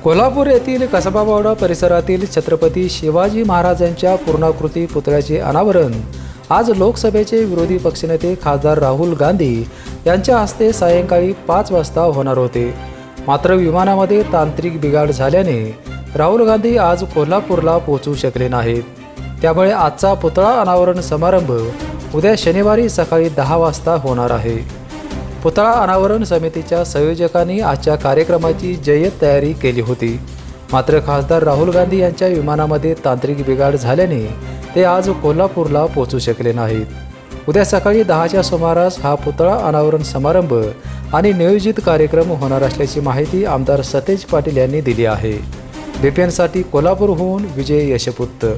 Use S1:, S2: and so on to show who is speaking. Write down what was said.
S1: कोल्हापूर येथील कसबावाडा परिसरातील छत्रपती शिवाजी महाराजांच्या पूर्णाकृती पुतळ्याचे अनावरण आज लोकसभेचे विरोधी पक्षनेते खासदार राहुल गांधी यांच्या हस्ते सायंकाळी 5 वाजता होणार होते। मात्र विमानामध्ये तांत्रिक बिघाड झाल्याने राहुल गांधी आज कोल्हापूरला पोहोचू शकले नाहीत। त्यामुळे आजचा पुतळा अनावरण समारंभ उद्या शनिवारी सकाळी 10 वाजता होणार आहे। पुतळा अनावरण समितीच्या संयोजकांनी आजच्या कार्यक्रमाची जय्यत तयारी केली होती। मात्र खासदार राहुल गांधी यांच्या विमानामध्ये तांत्रिक बिघाड झाल्याने ते आज कोल्हापूरला पोहोचू शकले नाहीत। उद्या सकाळी 10च्या सुमारास हा पुतळा अनावरण समारंभ आणि नियोजित कार्यक्रम होणार असल्याची माहिती आमदार सतेज पाटील यांनी दिली आहे। बीपीएनसाठी कोल्हापूरहून विजय यशपुत्र।